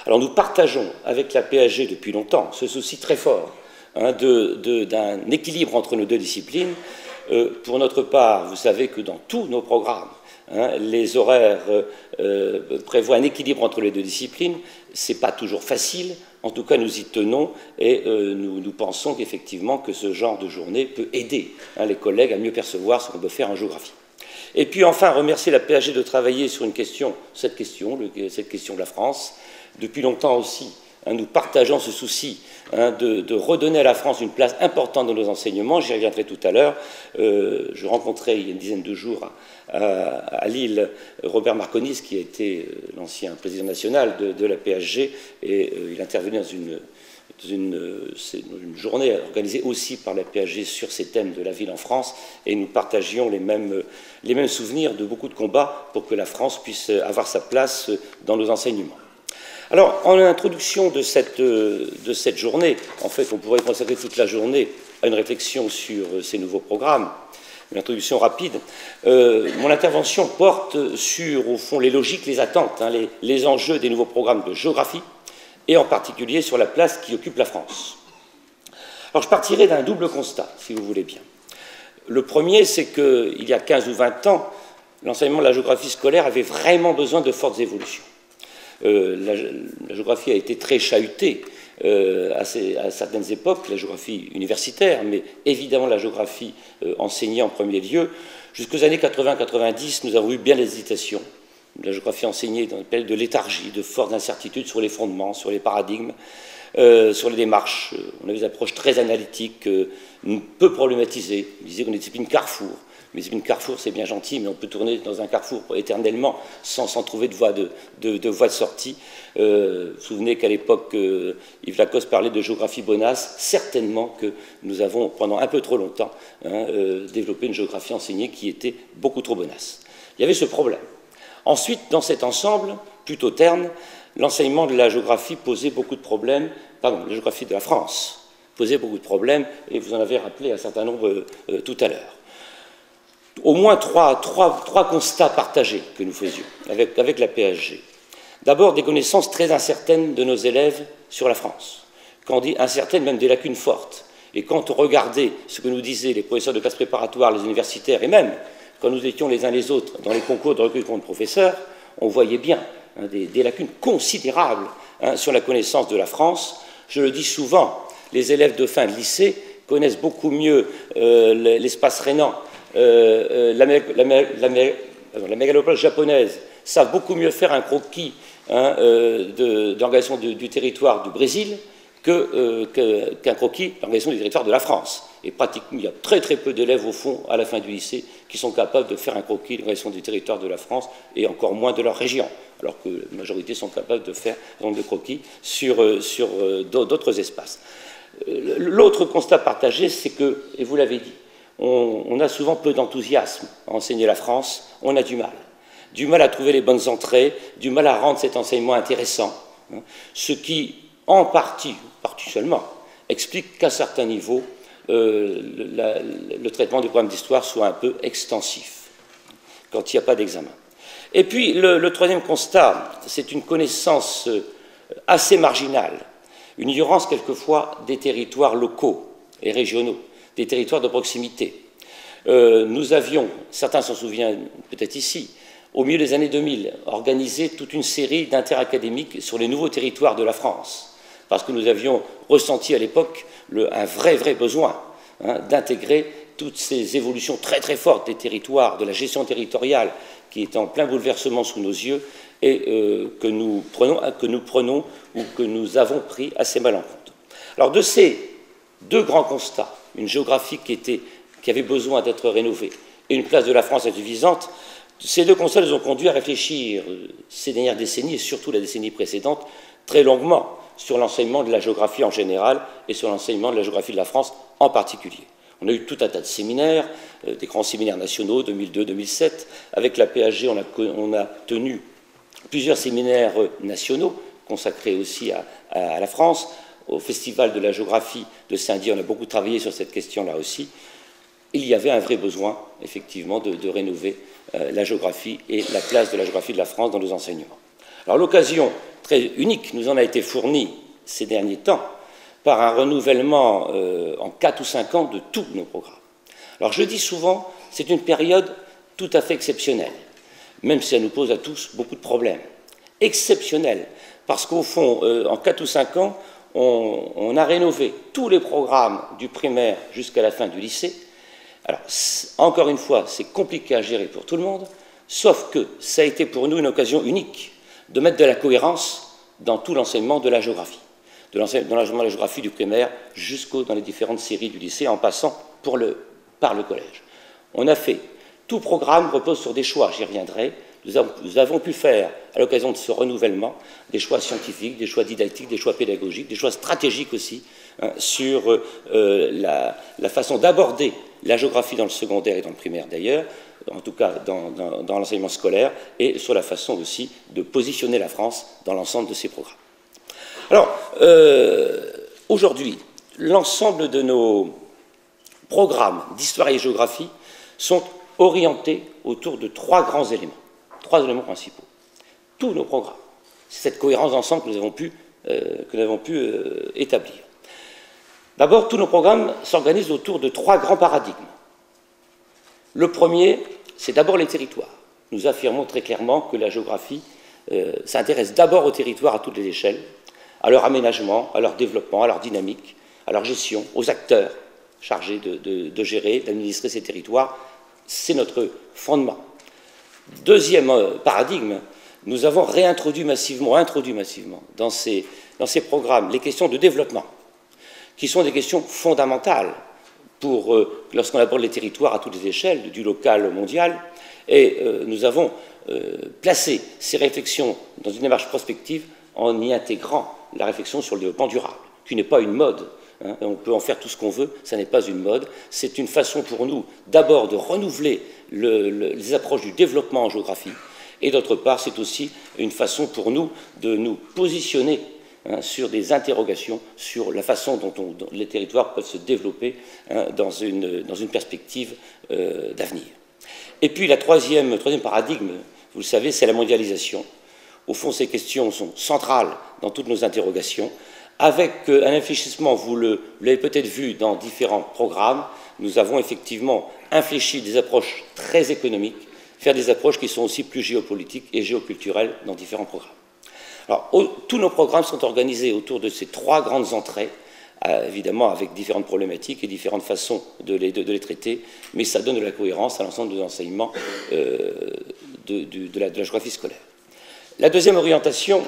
Alors nous partageons avec la PHG depuis longtemps ce souci très fort d'un équilibre entre nos deux disciplines. Pour notre part, vous savez que dans tous nos programmes, les horaires prévoient un équilibre entre les deux disciplines. Ce n'est pas toujours facile, en tout cas nous y tenons et nous pensons qu'effectivement que ce genre de journée peut aider les collègues à mieux percevoir ce qu'on peut faire en géographie. Et puis enfin, remercier la PHG de travailler sur cette question de la France. Depuis longtemps aussi, nous partageons ce souci de redonner à la France une place importante dans nos enseignements. J'y reviendrai tout à l'heure. Je rencontrais il y a une dizaine de jours à Lille Robert Marconis, qui a été l'ancien président national de la PHG, et il intervenait dans une journée organisée aussi par la PHG sur ces thèmes de la ville en France, et nous partagions les mêmes souvenirs de beaucoup de combats pour que la France puisse avoir sa place dans nos enseignements. Alors, en introduction de cette journée, en fait, on pourrait consacrer toute la journée à une réflexion sur ces nouveaux programmes, une introduction rapide. Mon intervention porte sur, au fond, les logiques, les attentes, les enjeux des nouveaux programmes de géographie, et en particulier sur la place qui occupe la France. Alors, je partirai d'un double constat, si vous voulez bien. Le premier, c'est qu'il y a 15 ou 20 ans, l'enseignement de la géographie scolaire avait vraiment besoin de fortes évolutions. La géographie a été très chahutée à certaines époques, la géographie universitaire, mais évidemment la géographie enseignée en premier lieu. Jusqu'aux années 80-90, nous avons eu bien des hésitations. La géographie enseignée dans une période de léthargie, de fortes incertitudes sur les fondements, sur les paradigmes, sur les démarches. On avait des approches très analytiques, peu problématisées. On disait qu'on est une discipline carrefour. Mais une carrefour, c'est bien gentil, mais on peut tourner dans un carrefour éternellement sans trouver de voie de sortie. Vous vous souvenez qu'à l'époque, Yves Lacoste parlait de géographie bonasse. Certainement que nous avons, pendant un peu trop longtemps, développé une géographie enseignée qui était beaucoup trop bonasse. Il y avait ce problème. Ensuite, dans cet ensemble, plutôt terne, l'enseignement de la géographie posait beaucoup de problèmes, pardon, la géographie de la France posait beaucoup de problèmes, et vous en avez rappelé un certain nombre tout à l'heure. Au moins trois constats partagés que nous faisions avec la PHG. D'abord, des connaissances très incertaines de nos élèves sur la France. Quand on dit incertaines, même des lacunes fortes. Et quand on regardait ce que nous disaient les professeurs de classe préparatoire, les universitaires, et même quand nous étions les uns les autres dans les concours de recrutement de professeurs, on voyait bien des lacunes considérables sur la connaissance de la France. Je le dis souvent, les élèves de fin de lycée connaissent beaucoup mieux l'espace rhénan, la mégalopole japonaise, savent beaucoup mieux faire un croquis d'organisation du territoire du Brésil qu'un croquis d'organisation du territoire de la France. Et pratiquement, il y a très très peu d'élèves au fond, à la fin du lycée, qui sont capables de faire un croquis d'organisation du territoire de la France, et encore moins de leur région, alors que la majorité sont capables de faire un nombre de croquis sur d'autres espaces. L'autre constat partagé, c'est que, et vous l'avez dit, on a souvent peu d'enthousiasme à enseigner la France, on a du mal à trouver les bonnes entrées, du mal à rendre cet enseignement intéressant, ce qui, en partie seulement, explique qu'à certains niveaux, le traitement du programme d'histoire soit un peu extensif, quand il n'y a pas d'examen. Et puis, le troisième constat, c'est une connaissance assez marginale, une ignorance quelquefois des territoires locaux et régionaux, des territoires de proximité. Nous avions, certains s'en souviennent peut-être ici, au milieu des années 2000, organisé toute une série d'interacadémiques sur les nouveaux territoires de la France, parce que nous avions ressenti à l'époque un vrai besoin d'intégrer toutes ces évolutions très très fortes des territoires, de la gestion territoriale, qui est en plein bouleversement sous nos yeux, et que nous prenons ou que nous avons pris assez mal en compte. Alors de ces deux grands constats, une géographie qui avait besoin d'être rénovée et une place de la France insuffisante, ces deux constats nous ont conduits à réfléchir ces dernières décennies, et surtout la décennie précédente, très longuement sur l'enseignement de la géographie en général et sur l'enseignement de la géographie de la France en particulier. On a eu tout un tas de séminaires, des grands séminaires nationaux, 2002-2007. Avec la PHG, on a tenu plusieurs séminaires nationaux consacrés aussi à la France. Au Festival de la géographie de Saint-Dié, on a beaucoup travaillé sur cette question-là aussi. Il y avait un vrai besoin, effectivement, de rénover la géographie et la place de la géographie de la France dans nos enseignements. Alors l'occasion très unique nous en a été fourni ces derniers temps par un renouvellement en 4 ou 5 ans de tous nos programmes. Alors je dis souvent, c'est une période tout à fait exceptionnelle, même si ça nous pose à tous beaucoup de problèmes. Exceptionnelle, parce qu'au fond, en 4 ou 5 ans, on a rénové tous les programmes du primaire jusqu'à la fin du lycée. Alors, encore une fois, c'est compliqué à gérer pour tout le monde, sauf que ça a été pour nous une occasion unique de mettre de la cohérence dans tout l'enseignement de la géographie, dans l'enseignement de la géographie du primaire dans les différentes séries du lycée, en passant par le collège. On a fait, tout programme repose sur des choix, j'y reviendrai. Nous avons pu faire, à l'occasion de ce renouvellement, des choix scientifiques, des choix didactiques, des choix pédagogiques, des choix stratégiques aussi, hein, sur la façon d'aborder la géographie dans le secondaire et dans le primaire d'ailleurs, en tout cas dans l'enseignement scolaire, et sur la façon aussi de positionner la France dans l'ensemble de ces programmes. Alors, aujourd'hui, l'ensemble de nos programmes d'histoire et géographie sont orientés autour de 3 grands éléments. 3 éléments principaux. Tous nos programmes. C'est cette cohérence d'ensemble que nous avons pu établir. D'abord, tous nos programmes s'organisent autour de 3 grands paradigmes. Le premier, c'est d'abord les territoires. Nous affirmons très clairement que la géographie s'intéresse d'abord aux territoires à toutes les échelles, à leur aménagement, à leur développement, à leur dynamique, à leur gestion, aux acteurs chargés de gérer, d'administrer ces territoires. C'est notre fondement. Deuxième paradigme, nous avons introduit massivement dans ces programmes les questions de développement, qui sont des questions fondamentales lorsqu'on aborde les territoires à toutes les échelles, du local au mondial, et nous avons placé ces réflexions dans une démarche prospective en y intégrant la réflexion sur le développement durable, qui n'est pas une mode. Hein, on peut en faire tout ce qu'on veut, ça n'est pas une mode. C'est une façon pour nous, d'abord, de renouveler les approches du développement en géographie, et d'autre part, c'est aussi une façon pour nous de nous positionner sur des interrogations sur la façon dont les territoires peuvent se développer dans une perspective d'avenir. Et puis, le troisième paradigme, vous le savez, c'est la mondialisation. Au fond, ces questions sont centrales dans toutes nos interrogations. Avec un infléchissement, vous l'avez peut-être vu dans différents programmes, nous avons effectivement infléchi des approches très économiques vers des approches qui sont aussi plus géopolitiques et géoculturelles dans différents programmes. Alors, tous nos programmes sont organisés autour de ces 3 grandes entrées, évidemment avec différentes problématiques et différentes façons de les traiter, mais ça donne de la cohérence à l'ensemble de l'enseignement de la géographie scolaire. La deuxième orientation,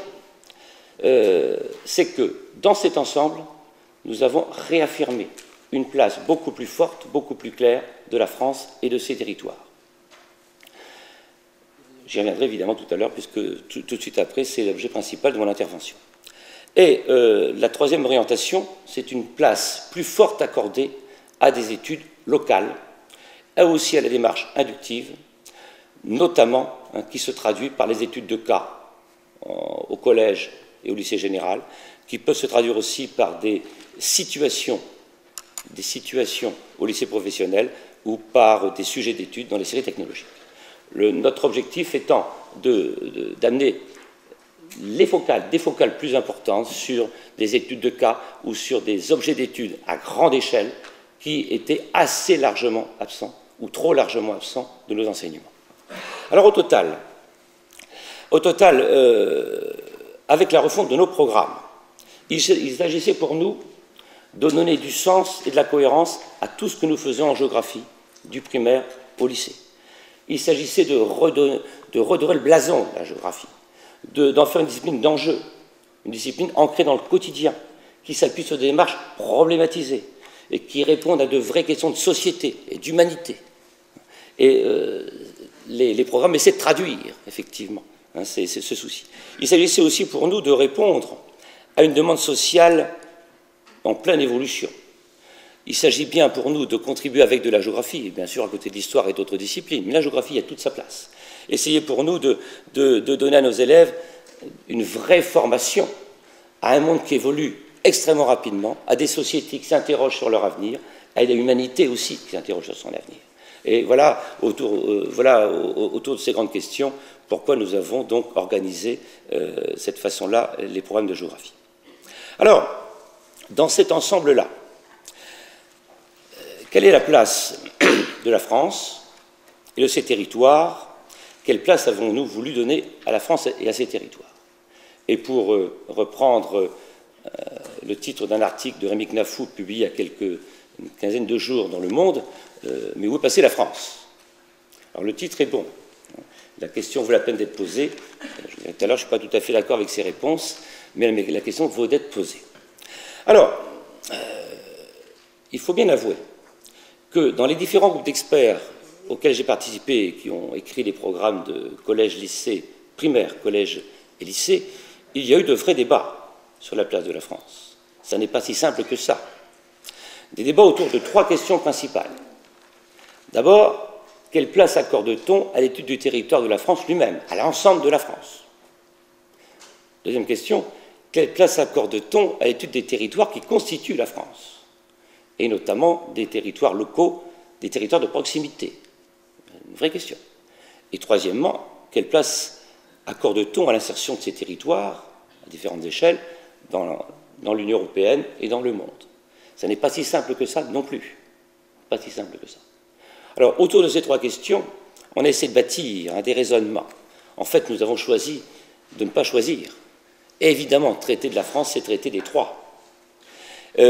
c'est que dans cet ensemble, nous avons réaffirmé une place beaucoup plus forte, beaucoup plus claire de la France et de ses territoires. J'y reviendrai évidemment tout à l'heure, puisque tout de suite après, c'est l'objet principal de mon intervention. Et la troisième orientation, c'est une place plus forte accordée à des études locales, et aussi à la démarche inductive, notamment qui se traduit par les études de cas au collège et au lycée général, qui peuvent se traduire aussi par des situations au lycée professionnel ou par des sujets d'études dans les séries technologiques. Notre objectif étant d'amener des focales plus importantes sur des études de cas ou sur des objets d'études à grande échelle qui étaient assez largement absents ou trop largement absents de nos enseignements. Alors au total, avec la refonte de nos programmes, il s'agissait pour nous de donner du sens et de la cohérence à tout ce que nous faisons en géographie, du primaire au lycée. Il s'agissait de redorer le blason de la géographie, d'en faire une discipline d'enjeu, une discipline ancrée dans le quotidien, qui s'appuie sur des démarches problématisées et qui répondent à de vraies questions de société et d'humanité. Et les programmes essaient de traduire, effectivement, c'est ce souci. Il s'agissait aussi pour nous de répondre à une demande sociale en pleine évolution. Il s'agit bien pour nous de contribuer avec de la géographie, et bien sûr à côté de l'histoire et d'autres disciplines, mais la géographie a toute sa place. Essayez pour nous de donner à nos élèves une vraie formation à un monde qui évolue extrêmement rapidement, à des sociétés qui s'interrogent sur leur avenir, à l'humanité aussi qui s'interroge sur son avenir. Et voilà, autour de ces grandes questions, pourquoi nous avons donc organisé cette façon-là les programmes de géographie. Alors, dans cet ensemble-là, quelle est la place de la France et de ses territoires? Quelle place avons-nous voulu donner à la France et à ses territoires? Et pour reprendre le titre d'un article de Rémi Knafou publié il y a une quinzaine de jours dans Le Monde, mais où est passée la France? Alors le titre est bon. La question vaut la peine d'être posée. Tout à l'heure, je ne suis pas tout à fait d'accord avec ces réponses, mais la question vaut d'être posée. Alors, il faut bien avouer que dans les différents groupes d'experts auxquels j'ai participé et qui ont écrit les programmes de collège, lycée, primaire, collège et lycée, il y a eu de vrais débats sur la place de la France. Ça n'est pas si simple que ça. Des débats autour de 3 questions principales. D'abord, quelle place accorde-t-on à l'étude du territoire de la France lui-même, à l'ensemble de la France? Deuxième question, quelle place accorde-t-on à l'étude des territoires qui constituent la France, et notamment des territoires locaux, des territoires de proximité? Une vraie question. Et troisièmement, quelle place accorde-t-on à l'insertion de ces territoires, à différentes échelles, dans l'Union européenne et dans le monde? Ça n'est pas si simple que ça non plus. Pas si simple que ça. Alors, autour de ces 3 questions, on a essayé de bâtir des raisonnements. En fait, nous avons choisi de ne pas choisir. Et évidemment, traiter de la France, c'est traiter des 3. Traiter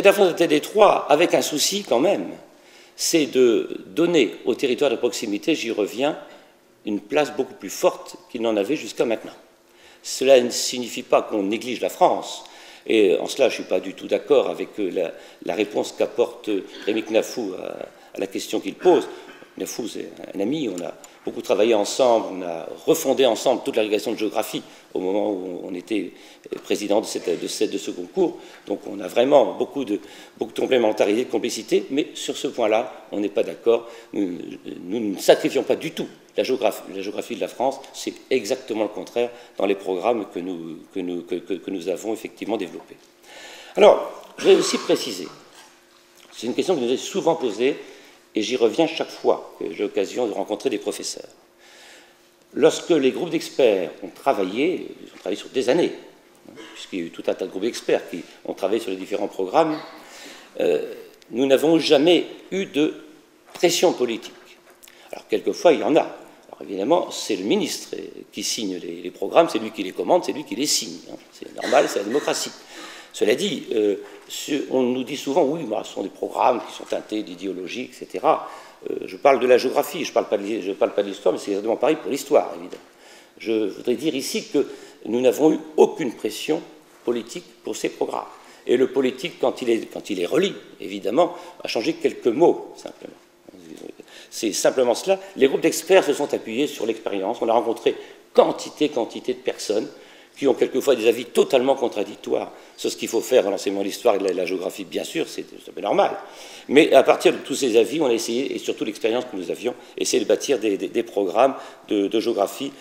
de la France, c'est traiter des 3, avec un souci quand même, c'est de donner au territoire de proximité, j'y reviens, une place beaucoup plus forte qu'il n'en avait jusqu'à maintenant. Cela ne signifie pas qu'on néglige la France, et en cela je ne suis pas du tout d'accord avec la réponse qu'apporte Rémi Knafou à la question qu'il pose. Knafou, c'est un ami, on a beaucoup travaillé ensemble, on a refondé ensemble toute l'agrégation de géographie au moment où on était président de ce concours. Donc on a vraiment beaucoup de complémentarité, de complicité, mais sur ce point-là, on n'est pas d'accord. Nous ne sacrifions pas du tout la géographie de la France, c'est exactement le contraire dans les programmes que nous avons effectivement développés. Alors, je vais aussi préciser, c'est une question qui nous est souvent posée, et j'y reviens chaque fois que j'ai l'occasion de rencontrer des professeurs. Lorsque les groupes d'experts ont travaillé, ils ont travaillé sur des années, puisqu'il y a eu tout un tas de groupes d'experts qui ont travaillé sur les différents programmes, nous n'avons jamais eu de pression politique. Alors, quelquefois, il y en a. Alors, évidemment, c'est le ministre qui signe les programmes, c'est lui qui les commande, c'est lui qui les signe. C'est normal, c'est la démocratie. Cela dit, on nous dit souvent, oui, ce sont des programmes qui sont teintés d'idéologie, etc. Je parle de la géographie, je ne parle pas de l'histoire, mais c'est exactement pareil pour l'histoire, évidemment. Je voudrais dire ici que nous n'avons eu aucune pression politique pour ces programmes. Et le politique, quand il est relu, évidemment, a changé quelques mots, simplement. C'est simplement cela. Les groupes d'experts se sont appuyés sur l'expérience. On a rencontré quantité de personnes qui ont quelquefois des avis totalement contradictoires sur ce qu'il faut faire dans l'enseignement de l'histoire et de la géographie, bien sûr, c'est normal. Mais à partir de tous ces avis, on a essayé, et surtout l'expérience que nous avions, essayé de bâtir des programmes de géographie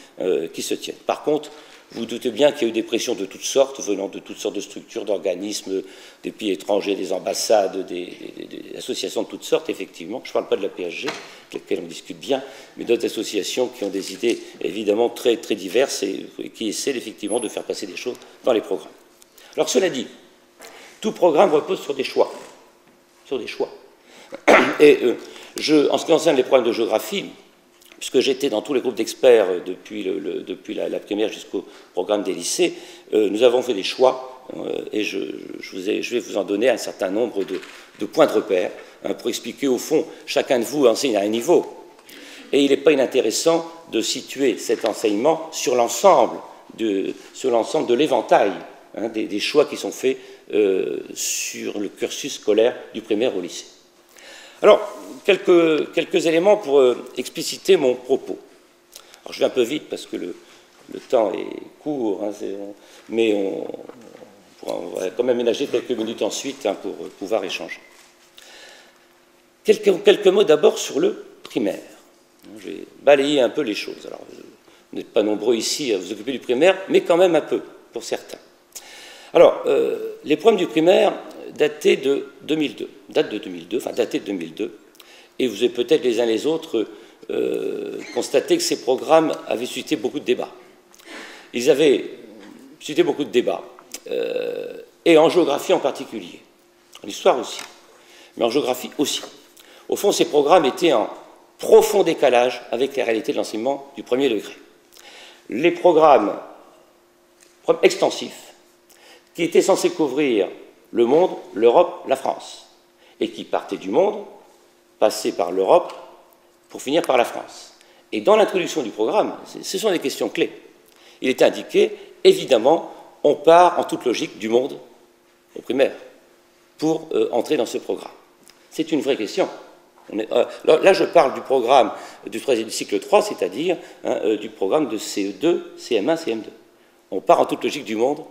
qui se tiennent. Par contre, vous doutez bien qu'il y a eu des pressions de toutes sortes, venant de toutes sortes de structures, d'organismes, des pays étrangers, des ambassades, des associations de toutes sortes, effectivement. Je ne parle pas de la PSG, avec laquelle on discute bien, mais d'autres associations qui ont des idées évidemment très, très diverses et qui essaient effectivement de faire passer des choses dans les programmes. Alors cela dit, tout programme repose sur des choix. Sur des choix. Et en ce qui concerne les programmes de géographie, puisque j'étais dans tous les groupes d'experts depuis la primaire jusqu'au programme des lycées, nous avons fait des choix, et je vais vous en donner un certain nombre de points de repère, pour expliquer au fond, chacun de vous enseigne à un niveau, et il n'est pas inintéressant de situer cet enseignement sur l'ensemble de l'éventail des choix qui sont faits sur le cursus scolaire du primaire au lycée. Alors, quelques éléments pour expliciter mon propos. Alors, je vais un peu vite parce que le temps est court, mais on va quand même ménager quelques minutes ensuite pour pouvoir échanger. Quelques mots d'abord sur le primaire. Je vais balayer un peu les choses. Alors, vous n'êtes pas nombreux ici à vous occuper du primaire, mais quand même un peu, pour certains. Alors, les programmes du primaire dataient de 2002, et vous avez peut-être les uns les autres constaté que ces programmes avaient suscité beaucoup de débats. Ils avaient suscité beaucoup de débats, et en géographie en particulier, en histoire aussi, mais en géographie aussi. Au fond, ces programmes étaient en profond décalage avec les réalités de l'enseignement du premier degré. Les programmes extensifs, qui étaient censés couvrir le monde, l'Europe, la France, et qui partaient du monde, passaient par l'Europe, pour finir par la France. Et dans l'introduction du programme, ce sont des questions clés. Il était indiqué, évidemment, on part en toute logique du monde, au primaire, pour entrer dans ce programme. C'est une vraie question. Là, je parle du programme du cycle 3, c'est-à-dire du programme de CE2, CM1, CM2. On part en toute logique du monde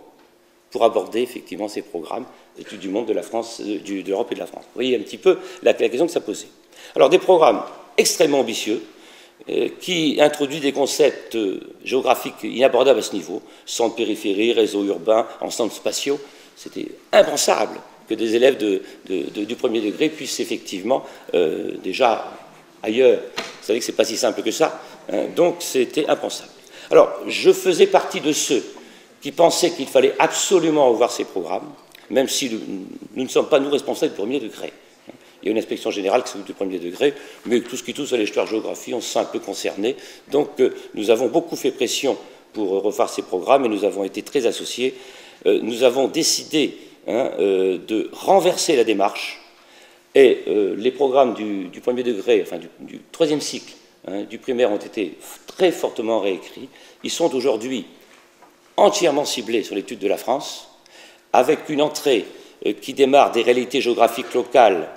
pour aborder effectivement ces programmes du monde de la France, de l'Europe et de la France. Vous voyez un petit peu la question que ça posait. Alors, des programmes extrêmement ambitieux qui introduisent des concepts géographiques inabordables à ce niveau, centres, périphérie, réseaux urbains, ensembles spatiaux. C'était impensable que des élèves du premier degré puissent effectivement, déjà ailleurs, vous savez que ce n'est pas si simple que ça, donc c'était impensable. Alors, je faisais partie de ceux qui pensaient qu'il fallait absolument revoir ces programmes, même si nous ne sommes pas, nous, responsables du premier degré. Il y a une inspection générale qui s'occupe du premier degré, mais tout ce qui touche à l'histoire-géographie, on se sent un peu concerné. Donc, nous avons beaucoup fait pression pour revoir ces programmes et nous avons été très associés. Nous avons décidé de renverser la démarche et les programmes du premier degré, enfin du troisième cycle du primaire ont été très fortement réécrits. Ils sont aujourd'hui entièrement ciblés sur l'étude de la France, avec une entrée qui démarre des réalités géographiques locales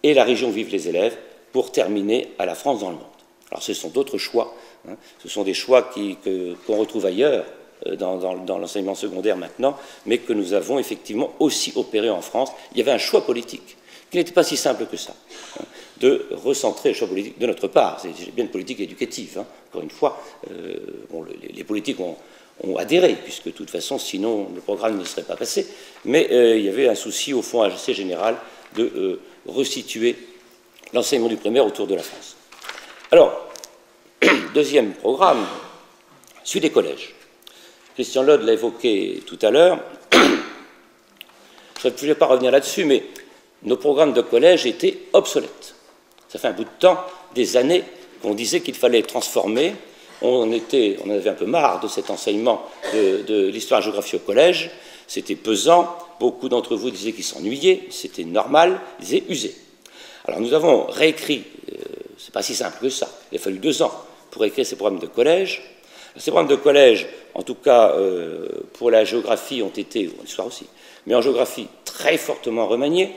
et la région où vivent les élèves, pour terminer à la France dans le monde. Alors ce sont d'autres choix, ce sont des choix qu'on retrouve ailleurs, dans l'enseignement secondaire maintenant, mais que nous avons effectivement aussi opéré en France. Il y avait un choix politique, qui n'était pas si simple que ça, de recentrer le choix politique de notre part. C'est bien une politique éducative, encore une fois. Les politiques ont adhéré, puisque de toute façon, sinon, le programme ne serait pas passé. Mais il y avait un souci, au fond, assez général de resituer l'enseignement du primaire autour de la France. Alors, deuxième programme, celui des collèges. Christian Lode l'a évoqué tout à l'heure. Je ne vais pas revenir là-dessus, mais nos programmes de collège étaient obsolètes. Ça fait un bout de temps, des années, qu'on disait qu'il fallait transformer. On avait un peu marre de cet enseignement de l'histoire-géographie au collège. C'était pesant. Beaucoup d'entre vous disaient qu'ils s'ennuyaient. C'était normal. Ils disaient usé. Alors nous avons réécrit, c'est pas si simple que ça. Il a fallu 2 ans pour écrire ces programmes de collège. Ces programmes de collège, en tout cas pour la géographie, ont été, en histoire aussi, mais en géographie très fortement remaniés.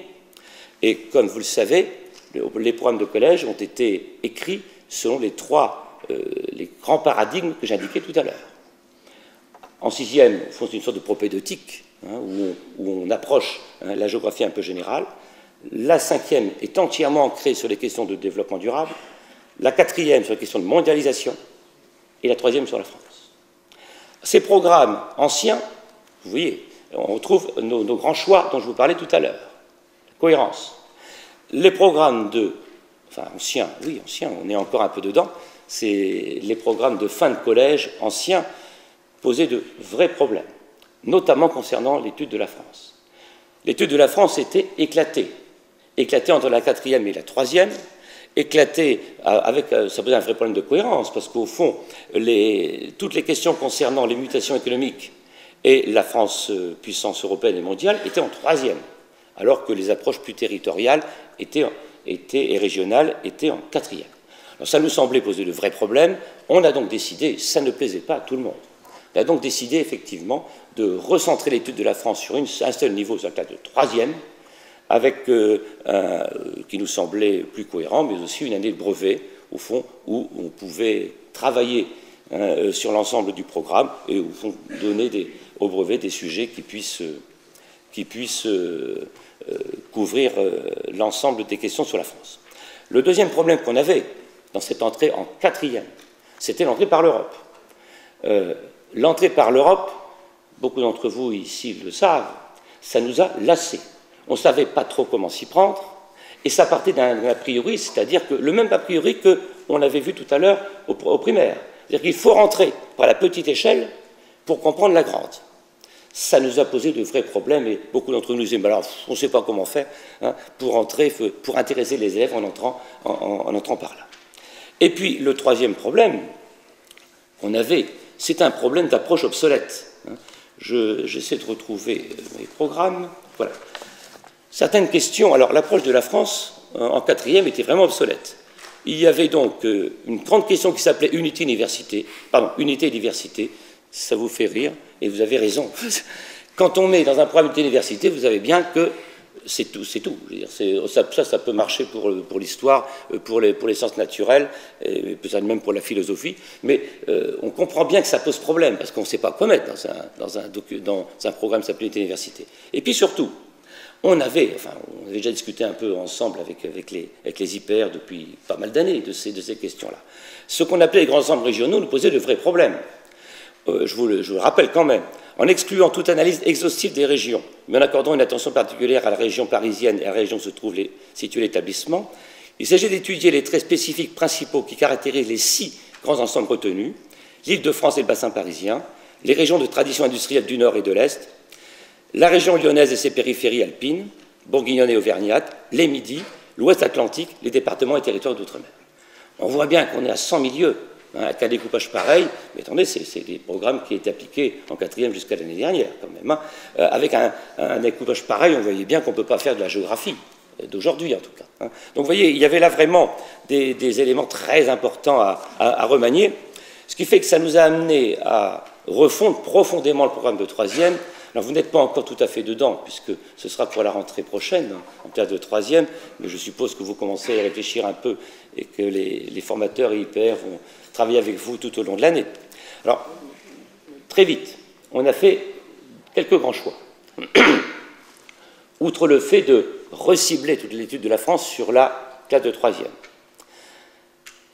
Et comme vous le savez, les programmes de collège ont été écrits selon les grands paradigmes que j'indiquais tout à l'heure. En 6e, c'est une sorte de propédeutique, où on approche la géographie un peu générale. La 5e est entièrement ancrée sur les questions de développement durable. La 4e sur les questions de mondialisation. Et la 3e sur la France. Ces programmes anciens, vous voyez, on retrouve nos grands choix dont je vous parlais tout à l'heure. Cohérence. Les programmes anciens, oui, anciens, on est encore un peu dedans, c'est les programmes de fin de collège anciens posaient de vrais problèmes, notamment concernant l'étude de la France. L'étude de la France était éclatée entre la 4e et la 3e, éclaté ça posait un vrai problème de cohérence, parce qu'au fond, toutes les questions concernant les mutations économiques et la France puissance européenne et mondiale étaient en 3e, alors que les approches plus territoriales et régionales étaient en 4e. Alors ça nous semblait poser de vrais problèmes. On a donc décidé, ça ne plaisait pas à tout le monde, on a donc décidé effectivement de recentrer l'étude de la France sur un seul niveau, sur la classe de 3e, avec qui nous semblait plus cohérent, mais aussi une année de brevet, au fond, où on pouvait travailler sur l'ensemble du programme et au fond donner au brevet des sujets qui puissent couvrir l'ensemble des questions sur la France. Le deuxième problème qu'on avait dans cette entrée en 4e, c'était l'entrée par l'Europe. L'entrée par l'Europe, beaucoup d'entre vous ici le savent, ça nous a lassés. On ne savait pas trop comment s'y prendre, Et ça partait d'un a priori, c'est-à-dire que le même a priori qu'on avait vu tout à l'heure au primaire. C'est-à-dire qu'il faut rentrer par la petite échelle pour comprendre la grande. Ça nous a posé de vrais problèmes et beaucoup d'entre nous disaient, ben alors, on ne sait pas comment faire pour intéresser les élèves en entrant par là. Et puis, le troisième problème qu'on avait, c'est un problème d'approche obsolète. J'essaie de retrouver mes programmes. Voilà. Certaines questions, alors l'approche de la France en quatrième était vraiment obsolète. Il y avait donc une grande question qui s'appelait unité et diversité. Ça vous fait rire, et vous avez raison. Quand on met dans un programme unité et diversité, vous savez bien que c'est tout. Je veux dire, ça peut marcher pour l'histoire, pour les sciences naturelles, et peut-être même pour la philosophie, mais on comprend bien que ça pose problème, parce qu'on ne sait pas quoi mettre dans un programme qui s'appelle unité et diversité. Et puis surtout, on avait déjà discuté un peu ensemble avec les IPR depuis pas mal d'années de ces questions-là. Ce qu'on appelait les grands ensembles régionaux nous posait de vrais problèmes. Je vous le rappelle quand même, en excluant toute analyse exhaustive des régions, mais en accordant une attention particulière à la région parisienne et à la région où se trouve situé l'établissement, il s'agit d'étudier les traits spécifiques principaux qui caractérisent les 6 grands ensembles retenus, l'Île-de-France et le bassin parisien, les régions de tradition industrielle du Nord et de l'Est, la région lyonnaise et ses périphéries alpines, bourguignonne et auvergnate, les Midis, l'Ouest Atlantique, les départements et territoires d'outre-mer. On voit bien qu'on est à 100 milieux. Avec un découpage pareil, mais attendez, c'est des programmes qui étaient appliqués en quatrième jusqu'à l'année dernière, quand même. Avec un découpage pareil, on voyait bien qu'on ne peut pas faire de la géographie, d'aujourd'hui en tout cas. Donc vous voyez, il y avait là vraiment des éléments très importants à remanier, ce qui fait que ça nous a amené à refondre profondément le programme de troisième. Alors vous n'êtes pas encore tout à fait dedans, puisque ce sera pour la rentrée prochaine, en classe de troisième, mais je suppose que vous commencez à réfléchir un peu et que les formateurs et IPR vont travailler avec vous tout au long de l'année. Alors, très vite, on a fait quelques grands choix. Outre le fait de recibler toute l'étude de la France sur la classe de troisième,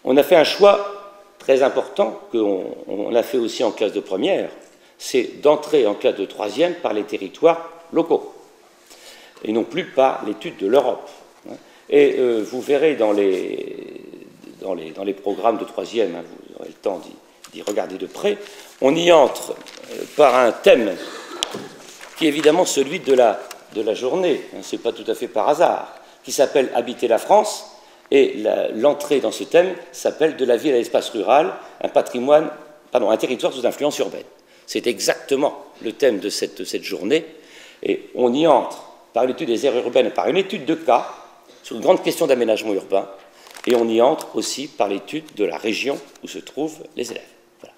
on a fait un choix très important qu'on a fait aussi en classe de première, c'est d'entrer en classe de troisième par les territoires locaux, et non plus par l'étude de l'Europe. Et vous verrez dans les programmes de troisième, vous aurez le temps d'y regarder de près, on y entre par un thème qui est évidemment celui de la journée, ce n'est pas tout à fait par hasard, qui s'appelle « Habiter la France », et l'entrée dans ce thème s'appelle « De la ville à l'espace rural, un territoire sous influence urbaine ». C'est exactement le thème de cette journée, et on y entre par l'étude des aires urbaines, par une étude de cas sur une grande question d'aménagement urbain, et on y entre aussi par l'étude de la région où se trouvent les élèves. Voilà.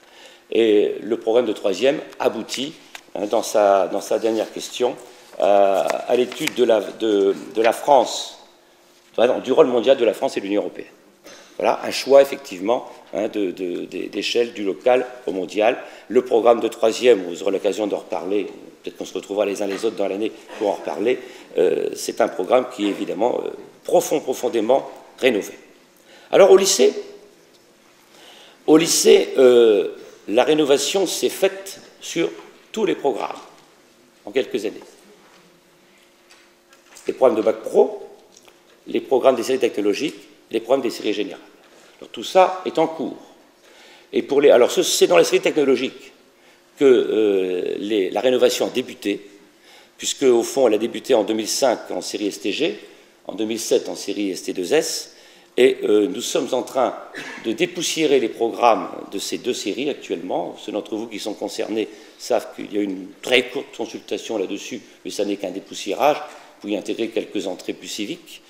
Et le programme de troisième aboutit, dans sa dernière question, à l'étude de la France, du rôle mondial de la France et de l'Union européenne. Voilà, un choix effectivement d'échelle du local au mondial. Le programme de troisième, vous aurez l'occasion d'en reparler, peut-être qu'on se retrouvera les uns les autres dans l'année pour en reparler, c'est un programme qui est évidemment profondément rénové. Alors au lycée, la rénovation s'est faite sur tous les programmes, en quelques années. Les programmes de bac pro, les programmes des séries technologiques, les programmes des séries générales. Alors, tout ça est en cours. Et alors c'est dans les séries technologiques que la rénovation a débuté, puisque au fond elle a débuté en 2005 en série STG, en 2007 en série ST2S, et nous sommes en train de dépoussiérer les programmes de ces deux séries actuellement. Ceux d'entre vous qui sont concernés savent qu'il y a une très courte consultation là-dessus, mais ça n'est qu'un dépoussiérage. Vous pouvez y intégrer quelques entrées plus civiques.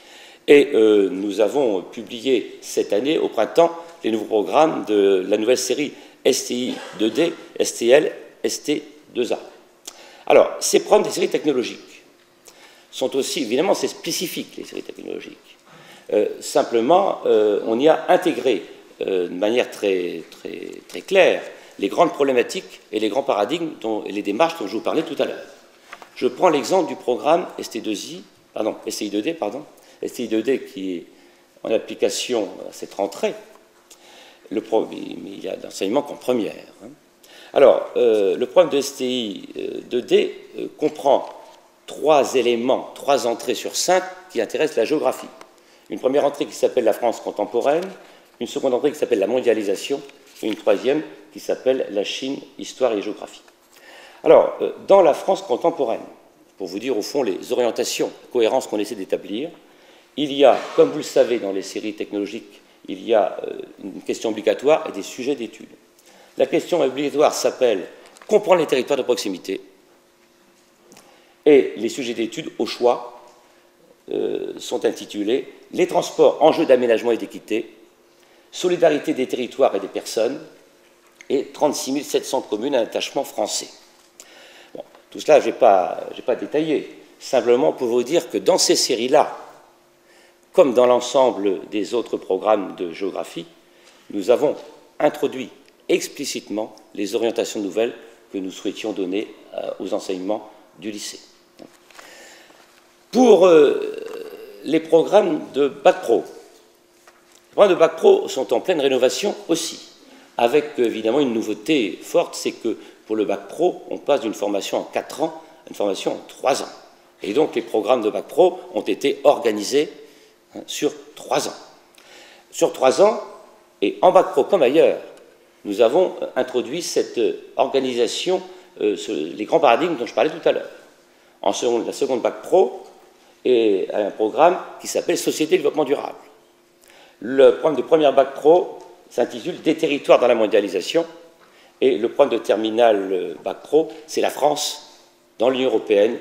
Et nous avons publié cette année, au printemps, les nouveaux programmes de la nouvelle série STI 2D, STL, ST2A. Alors, ces programmes des séries technologiques sont aussi, évidemment, c'est spécifique, les séries technologiques. Simplement, on y a intégré de manière très claire les grandes problématiques et les grands paradigmes et les démarches dont je vous parlais tout à l'heure. Je prends l'exemple du programme STI2D, STI2D qui est en application à cette rentrée, mais il y a l'enseignement qu'en première. Alors, le programme de STI2D comprend 3 éléments, 3 entrées sur 5 qui intéressent la géographie. Une première entrée qui s'appelle la France contemporaine, une seconde entrée qui s'appelle la mondialisation, et une troisième qui s'appelle la Chine, histoire et géographie. Alors, dans la France contemporaine, pour vous dire au fond les orientations, la cohérence qu'on essaie d'établir, il y a, comme vous le savez dans les séries technologiques, il y a une question obligatoire et des sujets d'études. La question obligatoire s'appelle « Comprendre les territoires de proximité » et les sujets d'études au choix sont intitulés « Les transports, enjeux d'aménagement et d'équité », solidarité des territoires et des personnes, et 36 700 communes à attachement français. Bon, tout cela, je n'ai pas détaillé, simplement pour vous dire que dans ces séries-là, comme dans l'ensemble des autres programmes de géographie, nous avons introduit explicitement les orientations nouvelles que nous souhaitions donner aux enseignements du lycée. Pour les programmes de Bac Pro, les programmes de Bac Pro sont en pleine rénovation aussi, avec évidemment une nouveauté forte, c'est que pour le Bac Pro, on passe d'une formation en 4 ans à une formation en 3 ans. Et donc les programmes de Bac Pro ont été organisés sur 3 ans. Sur 3 ans, et en Bac Pro comme ailleurs, nous avons introduit cette organisation, les grands paradigmes dont je parlais tout à l'heure. La seconde Bac Pro est un programme qui s'appelle Société et développement durable. Le programme de première Bac Pro s'intitule Des territoires dans la mondialisation, et le programme de terminale Bac Pro, c'est la France dans l'Union européenne,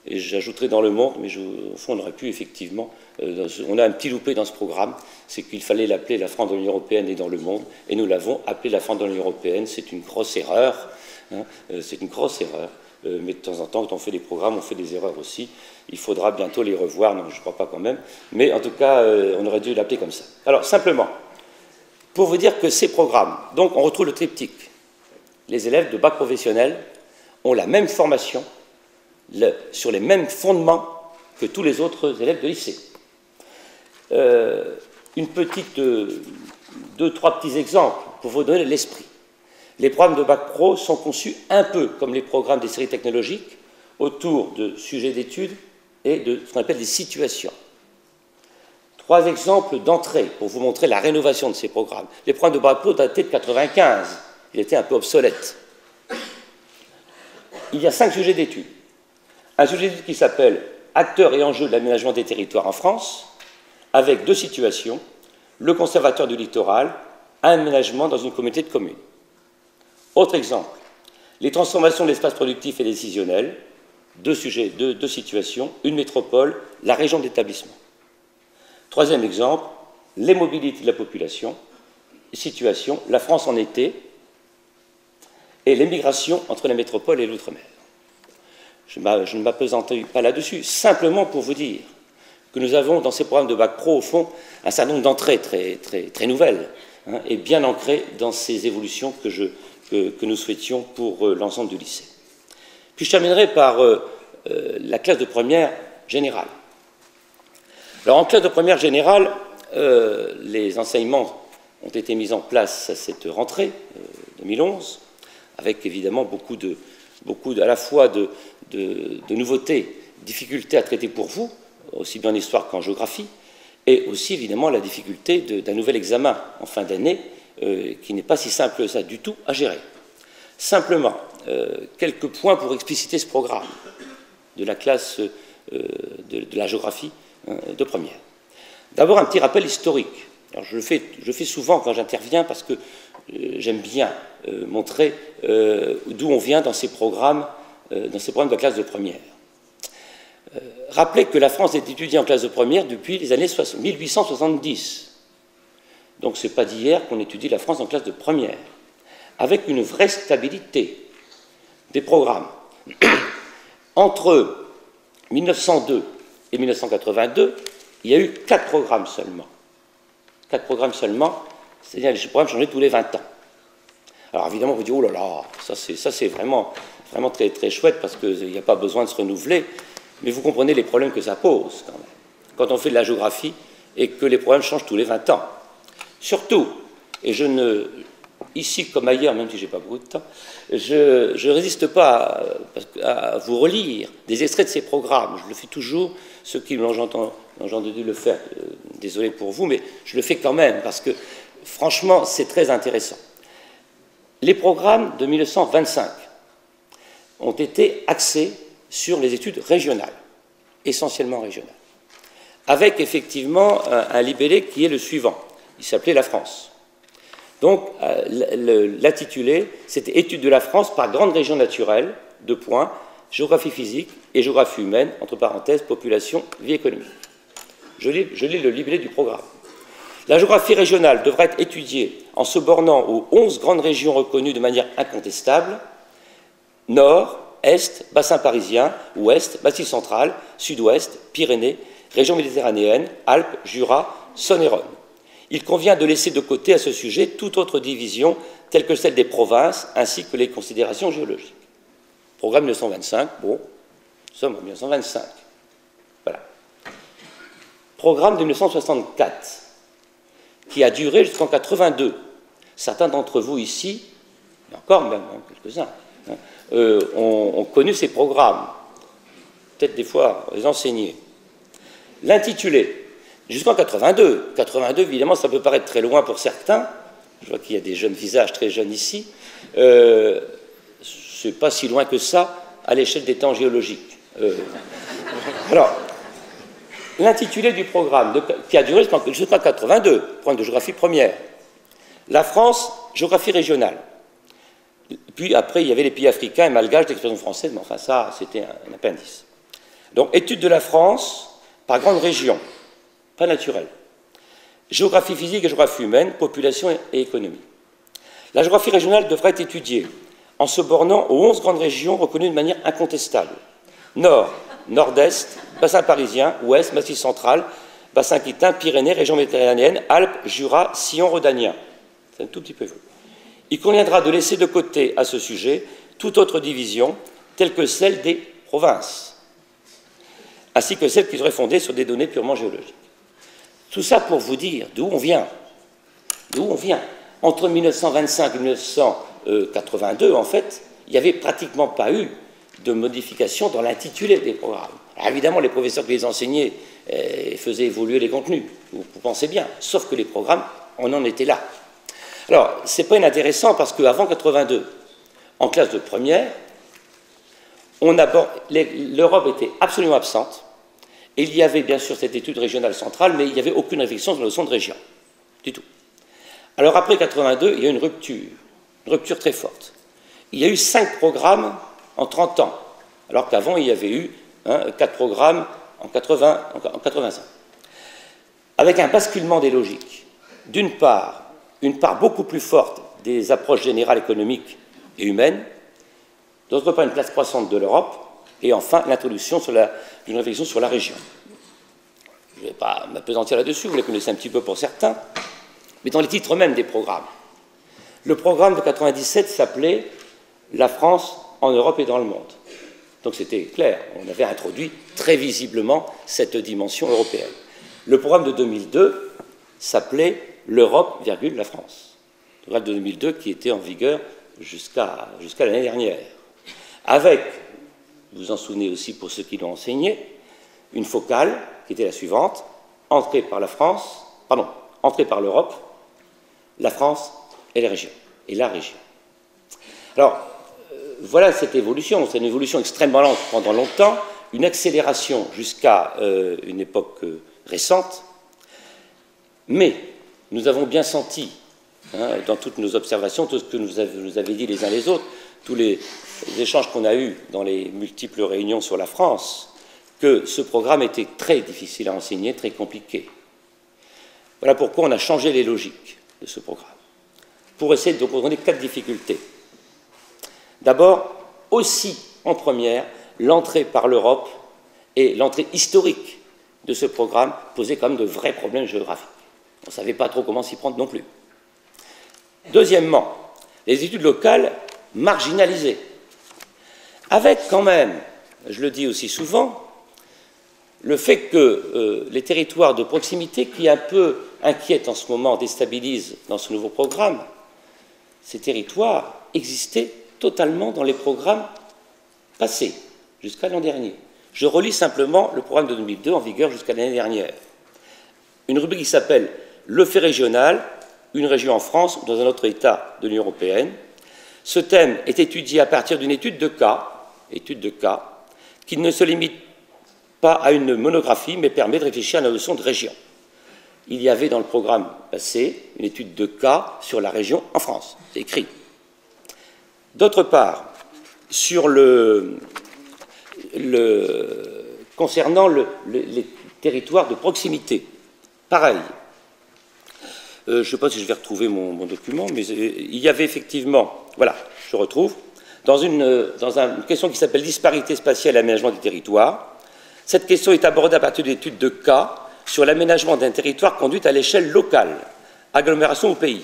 et j'ajouterai dans le monde, mais au fond on aurait pu effectivement, on a un petit loupé dans ce programme, c'est qu'il fallait l'appeler la France dans l'Union européenne et dans le monde, et nous l'avons appelé la France dans l'Union européenne, c'est une grosse erreur, c'est une grosse erreur, mais de temps en temps quand on fait des programmes, on fait des erreurs aussi, il faudra bientôt les revoir, non je ne crois pas quand même, mais en tout cas on aurait dû l'appeler comme ça. Alors simplement, pour vous dire que ces programmes, donc on retrouve le triptyque, les élèves de bac professionnel ont la même formation, sur les mêmes fondements que tous les autres élèves de lycée. Une petite, 2-3 petits exemples pour vous donner l'esprit. Les programmes de Bac Pro sont conçus un peu comme les programmes des séries technologiques, autour de sujets d'études et de ce qu'on appelle des situations. 3 exemples d'entrée pour vous montrer la rénovation de ces programmes. Les programmes de Bac Pro dataient de 1995, ils étaient un peu obsolètes. Il y a 5 sujets d'études. Un sujet d'étude qui s'appelle « Acteurs et enjeux de l'aménagement des territoires en France », avec 2 situations, le conservateur du littoral, un aménagement dans une communauté de communes. Autre exemple, les transformations de l'espace productif et décisionnel, 2 sujets, 2 situations, une métropole, la région d'établissement. 3e exemple, les mobilités de la population, situation, la France en été, et les migrations entre la métropole et l'outre-mer. Je ne m'appesantis pas là-dessus, simplement pour vous dire que nous avons dans ces programmes de Bac Pro, au fond, un certain nombre d'entrées très nouvelles, et bien ancrées dans ces évolutions que nous souhaitions pour l'ensemble du lycée. Puis je terminerai par la classe de première générale. Alors en classe de première générale, les enseignements ont été mis en place à cette rentrée 2011, avec évidemment beaucoup à la fois de nouveautés, difficultés à traiter pour vous, aussi bien en histoire qu'en géographie, et aussi évidemment la difficulté d'un nouvel examen en fin d'année, qui n'est pas si simple que ça du tout à gérer. Simplement, quelques points pour expliciter ce programme de la classe de la géographie de première. D'abord, un petit rappel historique. Alors, je le fais souvent quand j'interviens parce que j'aime bien montrer d'où on vient dans ces programmes de la classe de première. Rappelez que la France est étudiée en classe de première depuis les années 1870. Donc ce n'est pas d'hier qu'on étudie la France en classe de première, avec une vraie stabilité des programmes. Entre 1902 et 1982, il y a eu 4 programmes seulement. 4 programmes seulement, c'est-à-dire les programmes changeaient tous les 20 ans. Alors évidemment, vous dites, oh là là, ça c'est vraiment très, très chouette parce qu'il n'y a pas besoin de se renouveler, mais vous comprenez les problèmes que ça pose quand même, quand on fait de la géographie et que les programmes changent tous les 20 ans. Surtout, et je ne ici comme ailleurs, même si je n'ai pas beaucoup de temps, je ne résiste pas à vous relire des extraits de ces programmes. Je le fais toujours, ceux qui l'ont entendu le faire, désolé pour vous, mais je le fais quand même, parce que franchement, c'est très intéressant. Les programmes de 1925 ont été axés sur les études régionales, essentiellement régionales, avec effectivement un libellé qui est le suivant. Il s'appelait La France. Donc, l'intitulé, c'était Études de la France par grandes régions naturelles, deux points, géographie physique et géographie humaine, entre parenthèses, population, vie économique. Je lis le libellé du programme. La géographie régionale devra être étudiée en se bornant aux 11 grandes régions reconnues de manière incontestable: Nord, Est, bassin parisien, Ouest, Massif central, Sud-Ouest, Pyrénées, région méditerranéenne, Alpes, Jura, Saône-et-Rhône. Il convient de laisser de côté à ce sujet toute autre division, telle que celle des provinces, ainsi que les considérations géologiques. Programme 1925, bon, nous sommes en 1925. Voilà. Programme de 1964, qui a duré jusqu'en 82. Certains d'entre vous ici, et encore même, quelques-uns, ont connu ces programmes, peut-être des fois les enseigner. L'intitulé, jusqu'en 82. 82, évidemment, ça peut paraître très loin pour certains. Je vois qu'il y a des jeunes visages très jeunes ici. C'est pas si loin que ça à l'échelle des temps géologiques. Alors, l'intitulé du programme, qui a duré jusqu'en 82, programme de géographie première. La France, géographie régionale. Puis après, il y avait les pays africains et malgaches d'expression française, mais enfin ça, c'était un appendice. Donc, étude de la France par grande région, pas naturelle. Géographie physique et géographie humaine, population et économie. La géographie régionale devra être étudiée en se bornant aux 11 grandes régions reconnues de manière incontestable. Nord, Nord-Est, bassin parisien, Ouest, Massif central, bassin aquitain, Pyrénées, région méditerranéenne, Alpes, Jura, Sillon rhodanien. C'est un tout petit peu vous. Il conviendra de laisser de côté à ce sujet toute autre division, telle que celle des provinces, ainsi que celle qui serait fondée sur des données purement géologiques. Tout ça pour vous dire d'où on vient. D'où on vient. Entre 1925 et 1982, en fait, il n'y avait pratiquement pas eu de modification dans l'intitulé des programmes. Alors évidemment, les professeurs qui les enseignaient faisaient évoluer les contenus, vous pensez bien, sauf que les programmes, on en était là. Alors, ce n'est pas inintéressant parce qu'avant 82, en classe de première, l'Europe était absolument absente, et il y avait bien sûr cette étude régionale centrale, mais il n'y avait aucune réflexion sur la notion de région, du tout. Alors après 82, il y a eu une rupture très forte. Il y a eu 5 programmes en 30 ans, alors qu'avant il y avait eu 4 programmes en 85. Avec un basculement des logiques. D'une part, une part beaucoup plus forte des approches générales économiques et humaines, d'autre part une place croissante de l'Europe, et enfin l'introduction d'une réflexion sur la région. Je ne vais pas m'appesantir là-dessus, vous les connaissez un petit peu pour certains, mais dans les titres même des programmes. Le programme de 97 s'appelait « La France en Europe et dans le monde ». Donc c'était clair, on avait introduit très visiblement cette dimension européenne. Le programme de 2002 s'appelait « L'Europe, la France ». Le programme de 2002 qui était en vigueur jusqu'à l'année dernière. Avec, vous vous en souvenez aussi pour ceux qui l'ont enseigné, une focale qui était la suivante, entrée par l'Europe, la France et les régions, et la région. Alors, voilà cette évolution, c'est une évolution extrêmement lente pendant longtemps, une accélération jusqu'à une époque récente, mais nous avons bien senti, dans toutes nos observations, tout ce que nous avez dit les uns les autres, tous les échanges qu'on a eus dans les multiples réunions sur la France, que ce programme était très difficile à enseigner, très compliqué. Voilà pourquoi on a changé les logiques de ce programme, pour essayer de comprendre 4 difficultés. D'abord, aussi en première, l'entrée par l'Europe et l'entrée historique de ce programme posait quand même de vrais problèmes géographiques. On ne savait pas trop comment s'y prendre non plus. Deuxièmement, les études locales marginalisées, avec quand même, je le dis aussi souvent, le fait que les territoires de proximité qui un peu inquiètent en ce moment, déstabilisent dans ce nouveau programme, ces territoires existaient totalement dans les programmes passés, jusqu'à l'an dernier. Je relis simplement le programme de 2002 en vigueur jusqu'à l'année dernière. Une rubrique qui s'appelle « Le fait régional, une région en France ou dans un autre État de l'Union européenne ». Ce thème est étudié à partir d'une étude de cas, qui ne se limite pas à une monographie, mais permet de réfléchir à la notion de région. Il y avait dans le programme passé une étude de cas sur la région en France, c'est écrit. D'autre part, sur concernant les territoires de proximité, pareil. Je ne sais pas si je vais retrouver mon document, mais il y avait effectivement, voilà, je retrouve, dans une question qui s'appelle « Disparité spatiale et aménagement des territoires ». Cette question est abordée à partir d'études de cas sur l'aménagement d'un territoire conduite à l'échelle locale, agglomération ou pays.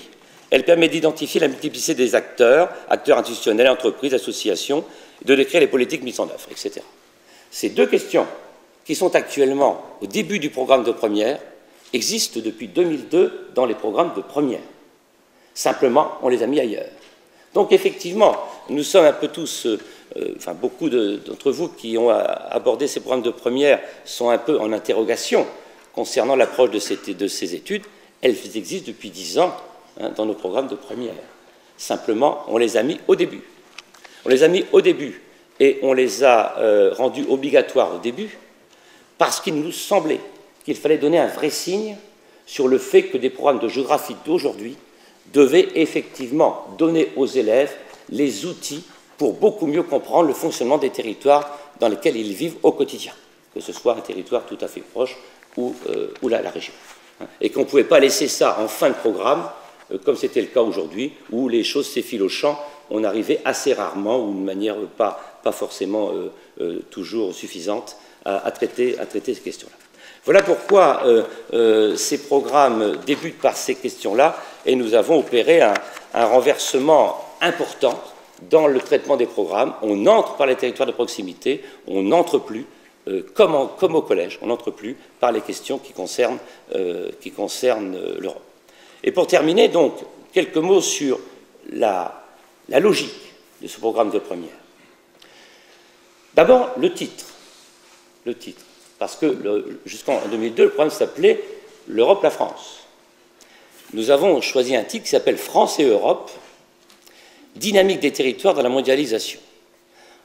Elle permet d'identifier la multiplicité des acteurs institutionnels, entreprises, associations, de décrire les politiques mises en œuvre, etc. Ces deux questions, qui sont actuellement au début du programme de première, existent depuis 2002 dans les programmes de première. Simplement, on les a mis ailleurs. Donc, effectivement, nous sommes un peu tous, enfin, beaucoup d'entre vous qui ont abordé ces programmes de première sont un peu en interrogation concernant l'approche de ces études. Elles existent depuis 10 ans dans nos programmes de première. Simplement, on les a mis au début. On les a mis au début et on les a rendus obligatoires au début parce qu'il nous semblait qu'il fallait donner un vrai signe sur le fait que des programmes de géographie d'aujourd'hui devaient effectivement donner aux élèves les outils pour beaucoup mieux comprendre le fonctionnement des territoires dans lesquels ils vivent au quotidien, que ce soit un territoire tout à fait proche ou la région. Et qu'on ne pouvait pas laisser ça en fin de programme, comme c'était le cas aujourd'hui, où les choses s'effilochant, on arrivait assez rarement, ou de manière pas forcément toujours suffisante, à traiter ces questions-là. Voilà pourquoi ces programmes débutent par ces questions-là, et nous avons opéré un renversement important dans le traitement des programmes. On entre par les territoires de proximité, on n'entre plus, comme au collège, on n'entre plus par les questions qui concernent l'Europe. Et pour terminer, donc, quelques mots sur la logique de ce programme de première. D'abord, le titre. Le titre. Parce que jusqu'en 2002, le programme s'appelait « L'Europe, la France ». Nous avons choisi un titre qui s'appelle « France et Europe, dynamique des territoires dans la mondialisation ».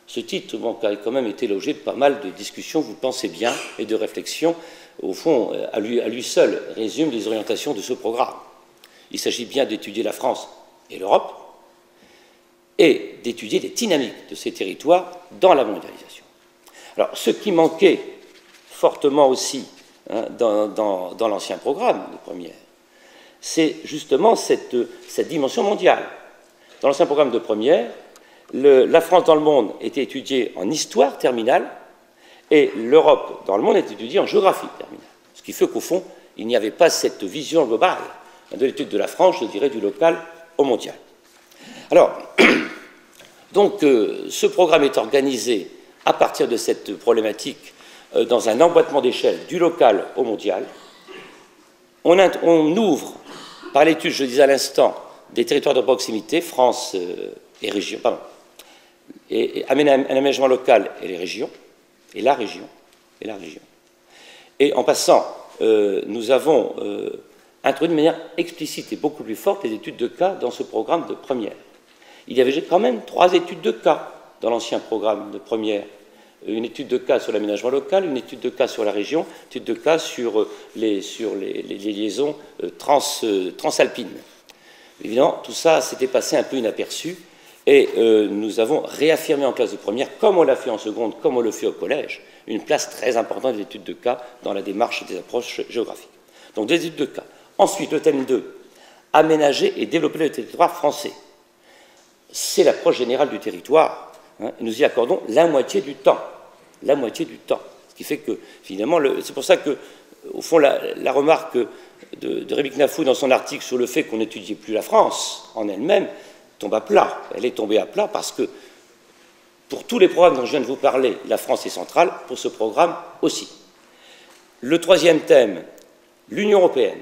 Ce titre a quand même été l'objet de pas mal de discussions, vous pensez bien, et de réflexions. Au fond, à lui seul résume les orientations de ce programme. Il s'agit bien d'étudier la France et l'Europe et d'étudier les dynamiques de ces territoires dans la mondialisation. Alors, ce qui manquait fortement aussi dans l'ancien programme de première, c'est justement cette dimension mondiale. Dans l'ancien programme de première, la France dans le monde était étudiée en histoire terminale et l'Europe dans le monde était étudiée en géographie terminale. Ce qui fait qu'au fond, il n'y avait pas cette vision globale de l'étude de la France, je dirais, du local au mondial. Alors, donc, ce programme est organisé à partir de cette problématique dans un emboîtement d'échelle du local au mondial. On ouvre par l'étude, je disais à l'instant, des territoires de proximité, France et région, pardon, et un aménagement local et les régions, et la région. Et en passant, nous avons introduit de manière explicite et beaucoup plus forte les études de cas dans ce programme de première. Il y avait quand même 3 études de cas dans l'ancien programme de première. Une étude de cas sur l'aménagement local, une étude de cas sur la région, une étude de cas sur les liaisons transalpines. Évidemment, tout ça s'était passé un peu inaperçu et nous avons réaffirmé en classe de première, comme on l'a fait en seconde, comme on le fait au collège, une place très importante des études de cas dans la démarche des approches géographiques. Donc des études de cas. Ensuite, le thème 2, aménager et développer le territoire français. C'est l'approche générale du territoire. Nous y accordons la moitié du temps. La moitié du temps. Ce qui fait que, finalement, c'est pour ça que, au fond, la remarque de Rémi Knafou dans son article sur le fait qu'on n'étudiait plus la France en elle-même tombe à plat. Elle est tombée à plat parce que, pour tous les programmes dont je viens de vous parler, la France est centrale, pour ce programme aussi. Le troisième thème, l'Union européenne.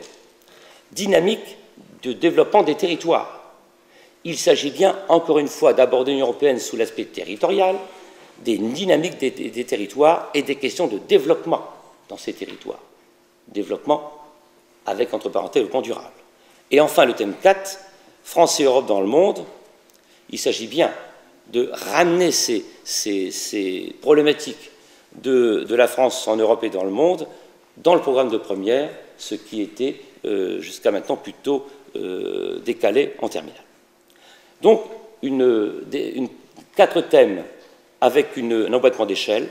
Dynamique de développement des territoires. il s'agit bien, encore une fois, d'aborder l'Union européenne sous l'aspect territorial, des dynamiques des territoires et des questions de développement dans ces territoires. Développement avec, entre parenthèses, développement durable. Et enfin, le thème 4, France et Europe dans le monde, il s'agit bien de ramener ces problématiques de la France en Europe et dans le monde dans le programme de première, ce qui était jusqu'à maintenant plutôt décalé en terminale. Donc, 4 thèmes avec un emboîtement d'échelle.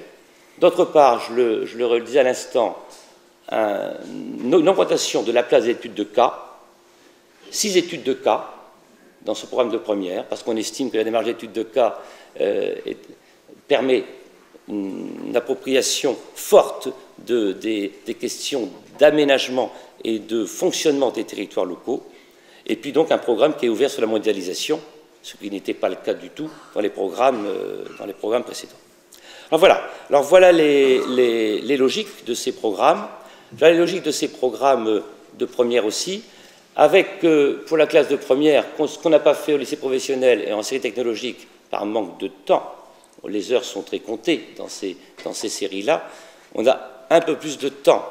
D'autre part, je le redisais à l'instant, une augmentation de la place des études de cas, 6 études de cas dans ce programme de première, parce qu'on estime que la démarche d'études de cas permet une appropriation forte des questions d'aménagement et de fonctionnement des territoires locaux, et puis donc un programme qui est ouvert sur la mondialisation, ce qui n'était pas le cas du tout dans les programmes précédents. Alors voilà les logiques de ces programmes. Voilà les logiques de ces programmes de première aussi, avec pour la classe de première, ce qu'on n'a pas fait au lycée professionnel et en série technologique par manque de temps, les heures sont très comptées dans ces séries-là, on a un peu plus de temps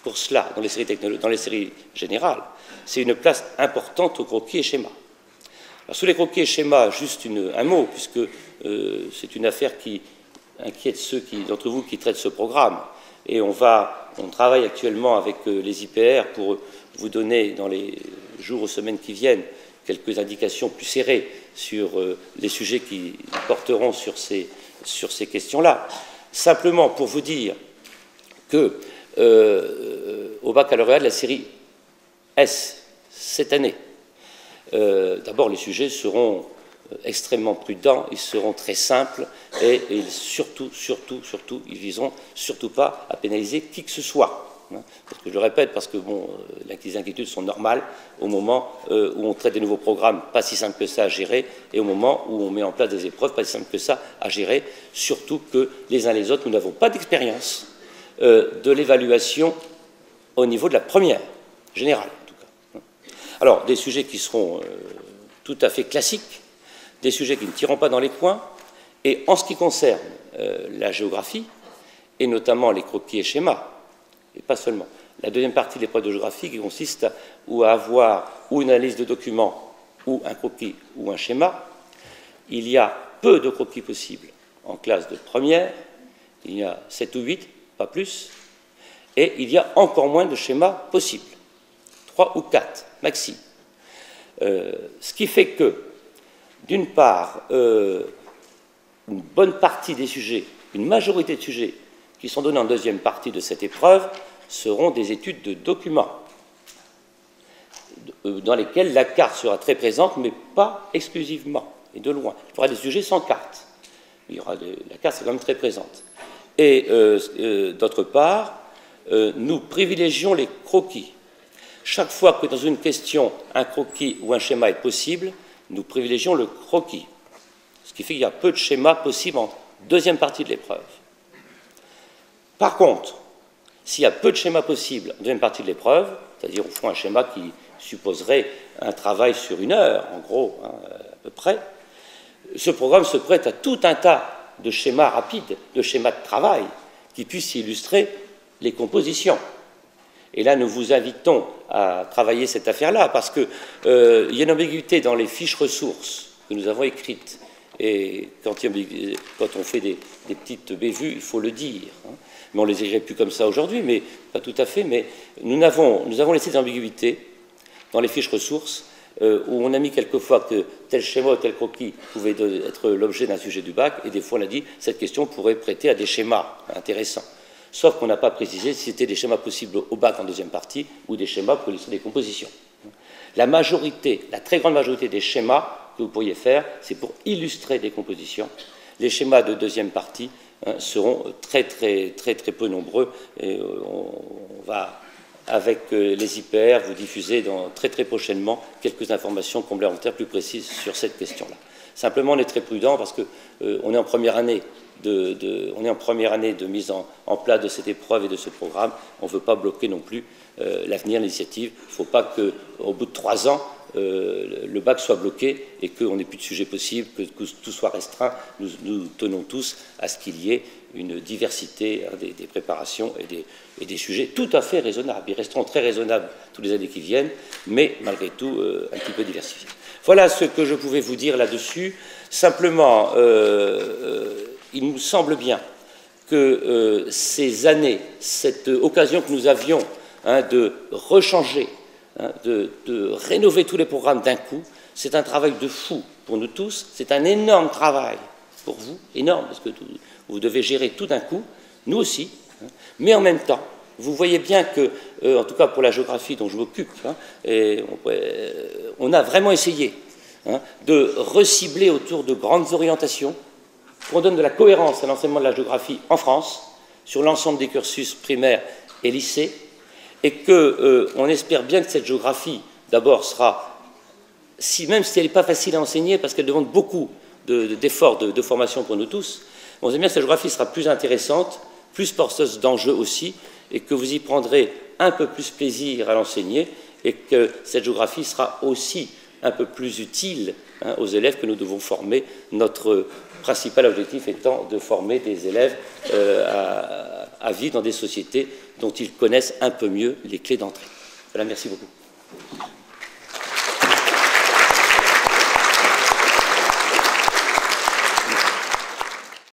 pour cela dans les séries générales. C'est une place importante aux croquis et schémas. Alors, sous les croquis et schémas, juste un mot, puisque c'est une affaire qui inquiète ceux d'entre vous qui traitent ce programme. Et on travaille actuellement avec les IPR pour vous donner, dans les jours ou semaines qui viennent, quelques indications plus serrées sur les sujets qui porteront sur ces questions-là. Simplement pour vous dire que au baccalauréat de la série S, cette année, d'abord les sujets seront extrêmement prudents, ils seront très simples et surtout, ils viseront surtout pas à pénaliser qui que ce soit. Parce que je le répète, parce que les inquiétudes sont normales au moment où on traite des nouveaux programmes, pas si simple que ça à gérer, et au moment où on met en place des épreuves, pas si simple que ça à gérer, surtout que les uns les autres, nous n'avons pas d'expérience de l'évaluation au niveau de la première, générale en tout cas. Alors, des sujets qui seront tout à fait classiques, des sujets qui ne tireront pas dans les coins, et en ce qui concerne la géographie, et notamment les croquis et schémas, et pas seulement. La deuxième partie de l'épreuve de géographie qui consiste à avoir ou une analyse de documents, ou un croquis, ou un schéma. Il y a peu de croquis possibles en classe de première, il y a 7 ou 8, pas plus, et il y a encore moins de schémas possibles, 3 ou 4 maxi. Ce qui fait que, d'une part, une bonne partie des sujets, une majorité de sujets qui sont donnés en deuxième partie de cette épreuve seront des études de documents dans lesquelles la carte sera très présente, mais pas exclusivement, et de loin. Il y aura des sujets sans carte. La carte sera quand même très présente. Et d'autre part, nous privilégions les croquis. Chaque fois que dans une question, un croquis ou un schéma est possible, nous privilégions le croquis. Ce qui fait qu'il y a peu de schémas possibles en deuxième partie de l'épreuve. Par contre, s'il y a peu de schémas possibles en deuxième partie de l'épreuve, c'est-à-dire au fond un schéma qui supposerait un travail sur 1 heure, en gros, à peu près, ce programme se prête à tout un tas de schémas rapides, de schémas de travail, qui puissent illustrer les compositions. Et là, nous vous invitons à travailler cette affaire-là, parce qu'il y a une ambiguïté dans les fiches ressources que nous avons écrites. Et quand on fait des petites bévues, il faut le dire. Mais on ne les écrirait plus comme ça aujourd'hui, mais pas tout à fait. Mais nous avons laissé des ambiguïtés dans les fiches ressources, où on a mis quelquefois que tel schéma ou tel croquis pouvait être l'objet d'un sujet du bac, et des fois on a dit cette question pourrait prêter à des schémas intéressants. Sauf qu'on n'a pas précisé si c'était des schémas possibles au bac en deuxième partie ou des schémas pour illustrer des compositions. La majorité, la très grande majorité des schémas que vous pourriez faire, c'est pour illustrer des compositions. Les schémas de deuxième partie seront très peu nombreux, et on va, avec les IPR, vous diffuser très prochainement quelques informations complémentaires plus précises sur cette question-là. Simplement, on est très prudent parce qu'on est en première année de mise en place de cette épreuve et de ce programme. On ne veut pas bloquer non plus l'avenir, l'initiative. Il ne faut pas qu'au bout de 3 ans, le bac soit bloqué et qu'on n'ait plus de sujet possible, que tout soit restreint. Nous tenons tous à ce qu'il y ait une diversité des préparations et des sujets tout à fait raisonnables. Ils resteront très raisonnables toutes les années qui viennent, mais malgré tout un petit peu diversifiés. Voilà ce que je pouvais vous dire là-dessus. Simplement, il nous semble bien que ces années, cette occasion que nous avions de rechanger, de rénover tous les programmes d'un coup, c'est un travail de fou pour nous tous, c'est un énorme travail pour vous, énorme, parce que vous devez gérer tout d'un coup, nous aussi, mais en même temps, vous voyez bien que, en tout cas pour la géographie dont je m'occupe, on a vraiment essayé de recibler autour de grandes orientations, qu'on donne de la cohérence à l'enseignement de la géographie en France, sur l'ensemble des cursus primaires et lycées, et qu'on espère bien que cette géographie, d'abord, sera, même si elle n'est pas facile à enseigner, parce qu'elle demande beaucoup d'efforts de formation pour nous tous, on sait bien que cette géographie sera plus intéressante, plus porteuse d'enjeux aussi, et que vous y prendrez un peu plus plaisir à l'enseigner, et que cette géographie sera aussi un peu plus utile aux élèves que nous devons former, notre principal objectif étant de former des élèves à vivre dans des sociétés dont ils connaissent un peu mieux les clés d'entrée. Voilà, merci beaucoup.